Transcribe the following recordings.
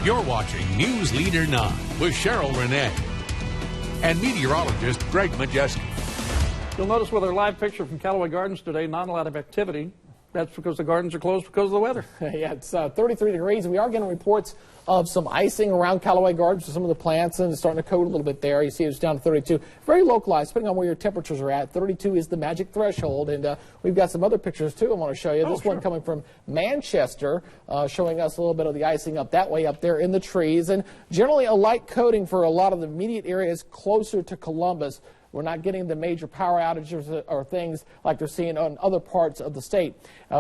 You're watching News Leader 9 with Cheryl Renee and meteorologist Greg Majewski. You'll notice with our live picture from Callaway Gardens today, not a lot of activity. That's because the gardens are closed because of the weather. Yeah, it's 33 degrees. We are getting reports of some icing around Callaway Gardens for some of the plants, and it's starting to coat a little bit there. You see it's down to 32. Very localized, depending on where your temperatures are at. 32 is the magic threshold, and we've got some other pictures, too, I want to show you. This one coming from Manchester, showing us a little bit of the icing up that way up there in the trees, and generally a light coating for a lot of the immediate areas closer to Columbus. We're not getting the major power outages or things like they're seeing on other parts of the state.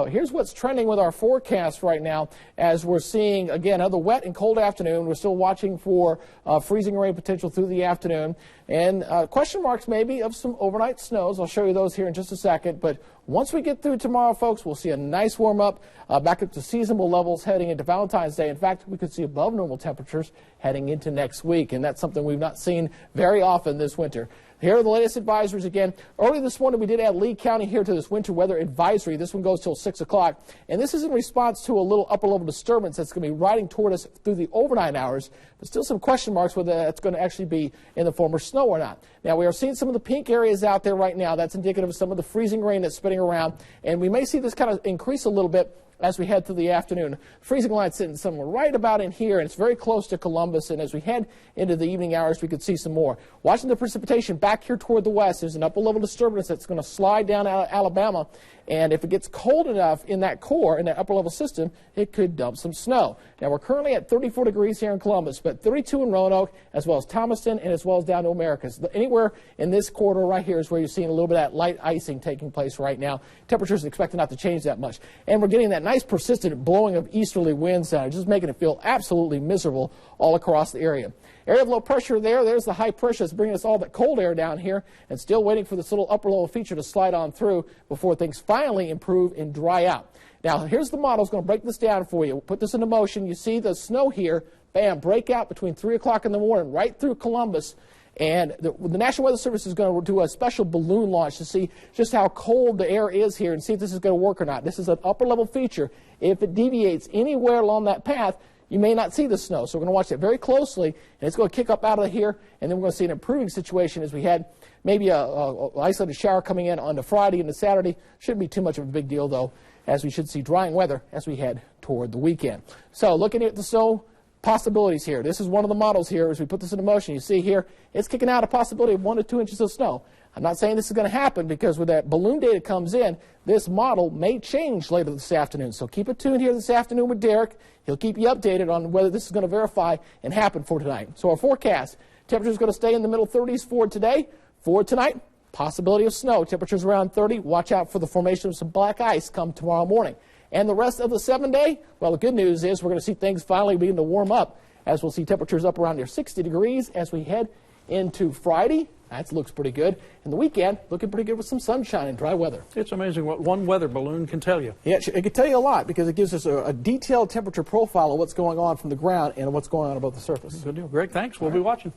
Here's what's trending with our forecast right now as we're seeing, again, another wet and cold afternoon. We're still watching for freezing rain potential through the afternoon. And question marks maybe of some overnight snows. I'll show you those here in just a second. But once we get through tomorrow, folks, we'll see a nice warm up back up to seasonable levels heading into Valentine's Day. In fact, we could see above normal temperatures heading into next week. And that's something we've not seen very often this winter. Here are the latest advisories again. Early this morning, we did add Lee County here to this winter weather advisory. This one goes till 6 o'clock. And this is in response to a little upper-level disturbance that's going to be riding toward us through the overnight hours. But still some question marks whether that's going to actually be in the form of snow or not. Now, we are seeing some of the pink areas out there right now. That's indicative of some of the freezing rain that's spinning around. And we may see this kind of increase a little bit as we head through the afternoon. Freezing line sitting somewhere right about in here, and it's very close to Columbus, and as we head into the evening hours, we could see some more. Watching the precipitation back here toward the west, there's an upper-level disturbance that's going to slide down out of Alabama, and if it gets cold enough in that core, in that upper-level system, it could dump some snow. Now, we're currently at 34 degrees here in Columbus, but 32 in Roanoke, as well as Thomaston, and as well as down to Americus. Anywhere in this corridor right here is where you're seeing a little bit of that light icing taking place right now. Temperatures are expected not to change that much. And we're getting that nice persistent blowing of easterly winds down, just making it feel absolutely miserable all across the area. Area of low pressure there's the high pressure that's bringing us all that cold air down here, and still waiting for this little upper level feature to slide on through before things finally improve and dry out. Now, here's the model. It's going to break this down for you. We'll put this into motion. You see the snow here, bam, break out between 3 o'clock in the morning right through Columbus. And the National Weather Service is going to do a special balloon launch to see just how cold the air is here and see if this is going to work or not. This is an upper-level feature. If it deviates anywhere along that path, you may not see the snow. So we're going to watch it very closely, and it's going to kick up out of here, and then we're going to see an improving situation as we had maybe an isolated shower coming in on the Friday and the Saturday. Shouldn't be too much of a big deal, though, as we should see drying weather as we head toward the weekend. So looking at the snow possibilities here. This is one of the models here as we put this into motion. You see here, it's kicking out a possibility of 1 to 2 inches of snow. I'm not saying this is going to happen because when that balloon data comes in, this model may change later this afternoon. So keep it tuned here this afternoon with Derek. He'll keep you updated on whether this is going to verify and happen for tonight. So our forecast, temperature is going to stay in the middle 30s for today. For tonight, possibility of snow. Temperatures around 30. Watch out for the formation of some black ice come tomorrow morning. And the rest of the 7-day, well, the good news is we're going to see things finally begin to warm up as we'll see temperatures up around near 60 degrees as we head into Friday. That looks pretty good. And the weekend, looking pretty good with some sunshine and dry weather. It's amazing what one weather balloon can tell you. Yeah, it can tell you a lot because it gives us a detailed temperature profile of what's going on from the ground and what's going on above the surface. Good deal. Greg, thanks. We'll be watching.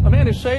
A man is saved.